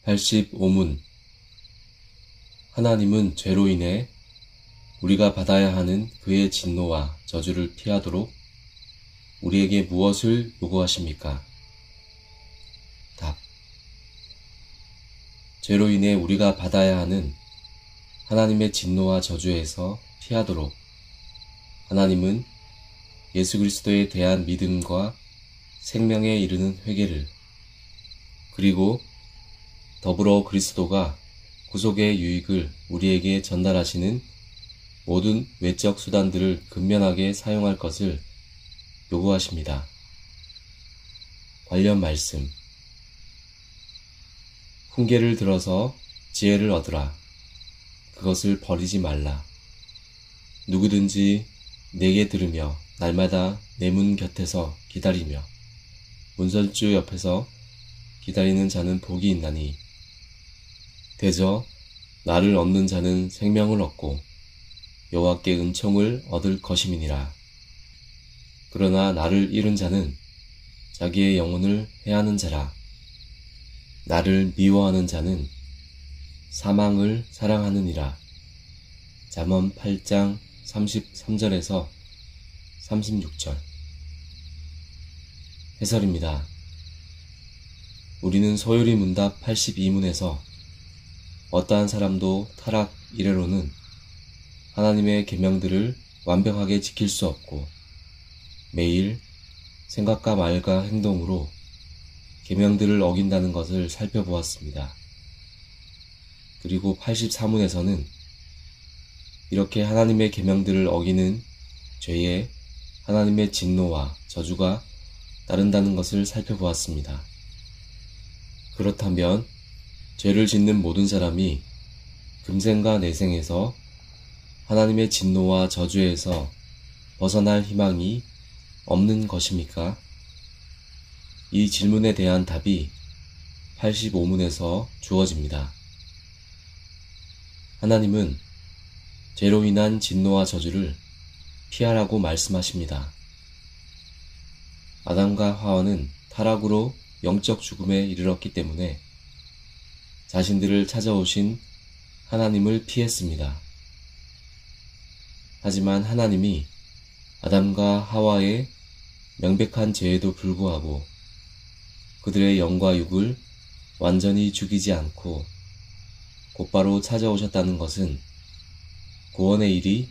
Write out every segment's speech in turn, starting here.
(85문) 하나님은 죄로 인해 우리가 받아야 하는 그의 진노와 저주를 피하도록 우리에게 무엇을 요구하십니까? 답. 죄로 인해 우리가 받아야 하는 하나님의 진노와 저주에서 피하도록 하나님은 예수 그리스도에 대한 믿음과 생명에 이르는 회개를, 그리고 더불어 그리스도가 구속의 유익을 우리에게 전달하시는 모든 외적 수단들을 근면하게 사용할 것을 요구하십니다. 관련 말씀. 훈계를 들어서 지혜를 얻으라. 그것을 버리지 말라. 누구든지 내게 들으며 날마다 내 문 곁에서 기다리며 문설주 옆에서 기다리는 자는 복이 있나니 대저 나를 얻는 자는 생명을 얻고 여호와께 은총을 얻을 것임이니라. 그러나 나를 잃은 자는 자기의 영혼을 해하는 자라. 나를 미워하는 자는 사망을 사랑하느니라. 잠언 8장 33절에서 36절. 해설입니다. 우리는 소요리 문답 82문에서 어떠한 사람도 타락 이래로는 하나님의 계명들을 완벽하게 지킬 수 없고 매일 생각과 말과 행동으로 계명들을 어긴다는 것을 살펴보았습니다. 그리고 84문에서는 이렇게 하나님의 계명들을 어기는 죄에 하나님의 진노와 저주가 따른다는 것을 살펴보았습니다. 그렇다면 죄를 짓는 모든 사람이 금생과 내생에서 하나님의 진노와 저주에서 벗어날 희망이 없는 것입니까? 이 질문에 대한 답이 85문에서 주어집니다. 하나님은 죄로 인한 진노와 저주를 피하라고 말씀하십니다. 아담과 하와는 타락으로 영적 죽음에 이르렀기 때문에 자신들을 찾아오신 하나님을 피했습니다. 하지만 하나님이 아담과 하와의 명백한 죄에도 불구하고 그들의 영과 육을 완전히 죽이지 않고 곧바로 찾아오셨다는 것은 구원의 일이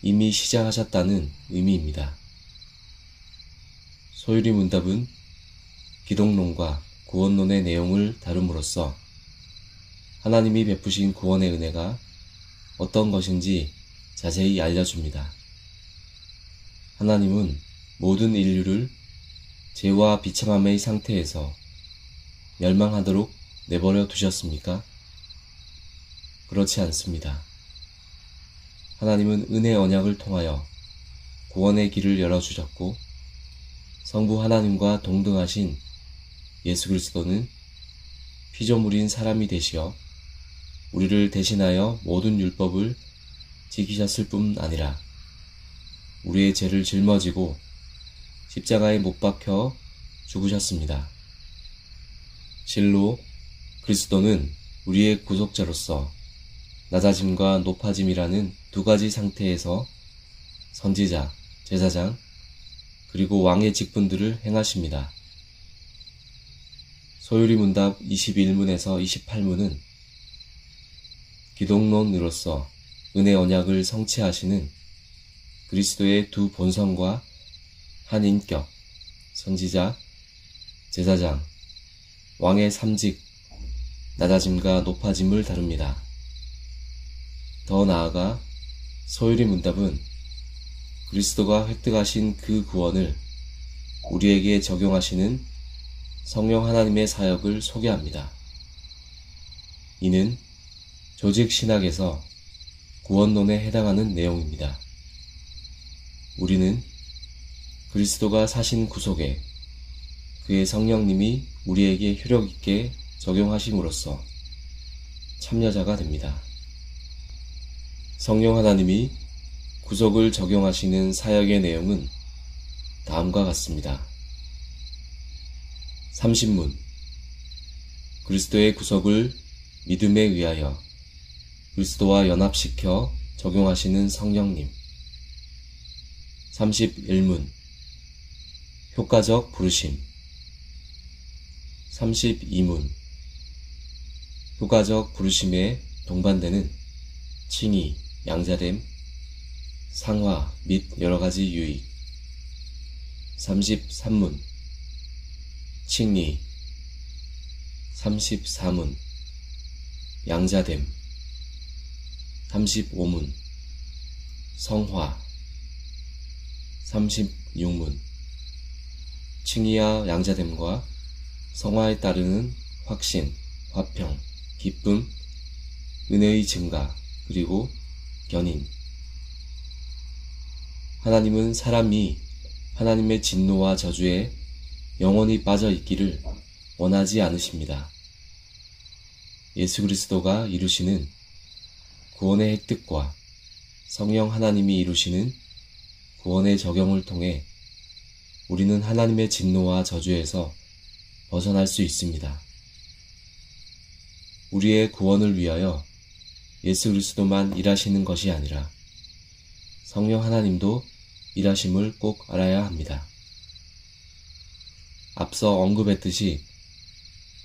이미 시작하셨다는 의미입니다. 소유리 문답은 기독론과 구원론의 내용을 다룸으로써 하나님이 베푸신 구원의 은혜가 어떤 것인지 자세히 알려줍니다. 하나님은 모든 인류를 죄와 비참함의 상태에서 멸망하도록 내버려 두셨습니까? 그렇지 않습니다. 하나님은 은혜 언약을 통하여 구원의 길을 열어주셨고 성부 하나님과 동등하신 예수 그리스도는 피조물인 사람이 되시어 우리를 대신하여 모든 율법을 지키셨을 뿐 아니라 우리의 죄를 짊어지고 십자가에 못 박혀 죽으셨습니다. 실로 그리스도는 우리의 구속자로서 낮아짐과 높아짐이라는 두 가지 상태에서 선지자, 제사장, 그리고 왕의 직분들을 행하십니다. 소유리 문답 21문에서 28문은 기독론으로서 은혜 언약을 성취하시는 그리스도의 두 본성과 한 인격, 선지자, 제사장, 왕의 삼직, 낮아짐과 높아짐을 다룹니다. 더 나아가 소유리 문답은 그리스도가 획득하신 그 구원을 우리에게 적용하시는 성령 하나님의 사역을 소개합니다. 이는 조직신학에서 구원론에 해당하는 내용입니다. 우리는 그리스도가 사신 구속에 그의 성령님이 우리에게 효력 있게 적용하심으로써 참여자가 됩니다. 성령 하나님이 구속을 적용하시는 사역의 내용은 다음과 같습니다. 30문 그리스도의 구속을 믿음에 의하여 그리스도와 연합시켜 적용하시는 성령님. 31문 효과적 부르심. 32문 효과적 부르심에 동반되는 칭의, 양자됨, 상화 및 여러가지 유익. 33문 칭의. 34문 양자됨. 35문 성화. 36문 칭의와 양자됨과 성화에 따르는 확신, 화평, 기쁨, 은혜의 증가, 그리고 견인. 하나님은 사람이 하나님의 진노와 저주에 영원히 빠져 있기를 원하지 않으십니다. 예수 그리스도가 이루시는 구원의 획득과 성령 하나님이 이루시는 구원의 적용을 통해 우리는 하나님의 진노와 저주에서 벗어날 수 있습니다. 우리의 구원을 위하여 예수 그리스도만 일하시는 것이 아니라 성령 하나님도 일하심을 꼭 알아야 합니다. 앞서 언급했듯이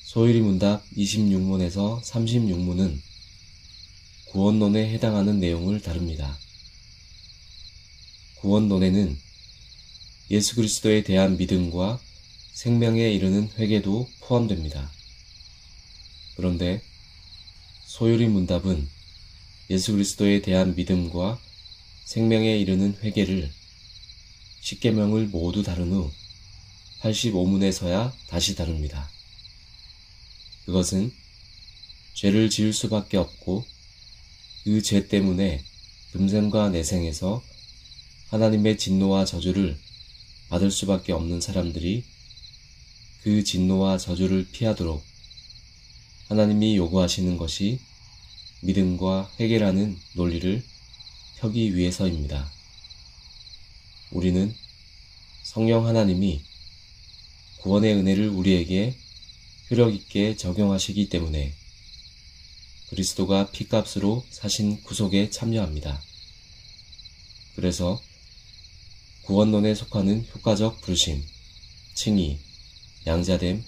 소유리 문답 26문에서 36문은 구원론에 해당하는 내용을 다룹니다. 구원론에는 예수 그리스도에 대한 믿음과 생명에 이르는 회개도 포함됩니다. 그런데 소유리 문답은 예수 그리스도에 대한 믿음과 생명에 이르는 회개를 십계명을 모두 다룬 후 85문에서야 다시 다룹니다. 그것은 죄를 지을 수밖에 없고 그 죄 때문에 금생과 내생에서 하나님의 진노와 저주를 받을 수밖에 없는 사람들이 그 진노와 저주를 피하도록 하나님이 요구하시는 것이 믿음과 회개라는 논리를 펴기 위해서입니다. 우리는 성령 하나님이 구원의 은혜를 우리에게 효력 있게 적용하시기 때문에 그리스도가 피값으로 사신 구속에 참여합니다. 그래서 구원론에 속하는 효과적 부르심, 칭의, 양자됨,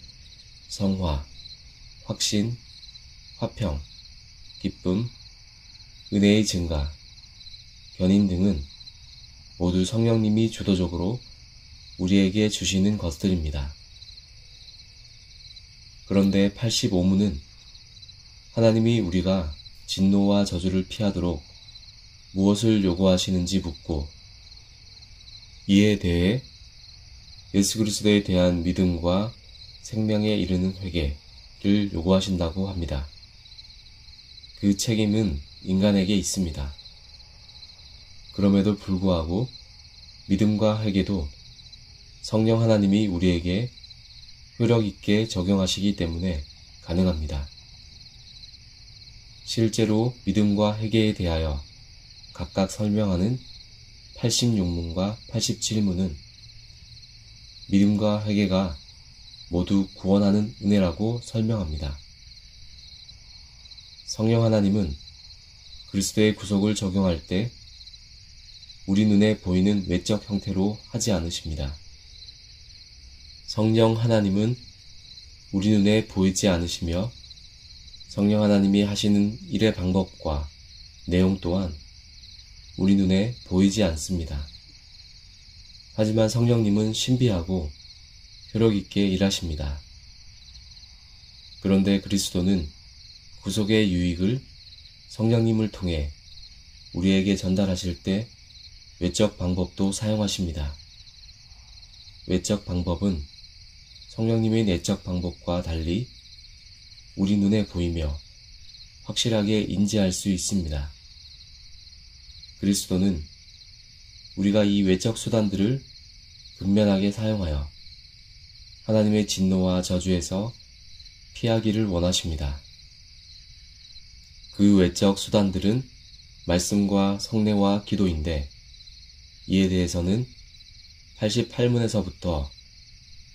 성화, 확신, 화평, 기쁨, 은혜의 증가, 견인 등은 모두 성령님이 주도적으로 우리에게 주시는 것들입니다. 그런데 85문은 하나님이 우리가 진노와 저주를 피하도록 무엇을 요구하시는지 묻고 이에 대해 예수 그리스도에 대한 믿음과 생명에 이르는 회개를 요구하신다고 합니다. 그 책임은 인간에게 있습니다. 그럼에도 불구하고 믿음과 회개도 성령 하나님이 우리에게 효력 있게 적용하시기 때문에 가능합니다. 실제로 믿음과 회개에 대하여 각각 설명하는 86문과 87문은 믿음과 회개가 모두 구원하는 은혜라고 설명합니다. 성령 하나님은 그리스도의 구속을 적용할 때 우리 눈에 보이는 외적 형태로 하지 않으십니다. 성령 하나님은 우리 눈에 보이지 않으시며 성령 하나님이 하시는 일의 방법과 내용 또한 우리 눈에 보이지 않습니다. 하지만 성령님은 신비하고 효력 있게 일하십니다. 그런데 그리스도는 구속의 유익을 성령님을 통해 우리에게 전달하실 때 외적 방법도 사용하십니다. 외적 방법은 성령님의 내적 방법과 달리 우리 눈에 보이며 확실하게 인지할 수 있습니다. 그리스도는 우리가 이 외적 수단들을 근면하게 사용하여 하나님의 진노와 저주에서 피하기를 원하십니다. 그 외적 수단들은 말씀과 성례와 기도인데 이에 대해서는 88문에서부터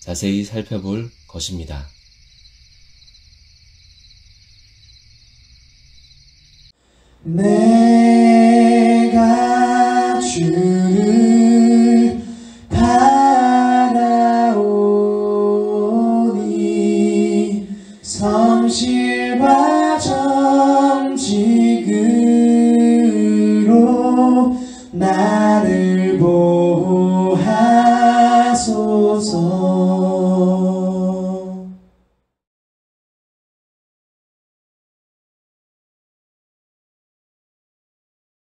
자세히 살펴볼 것입니다. 내가 주를 바라오니 성실과 정직으로 나를 보호하소서.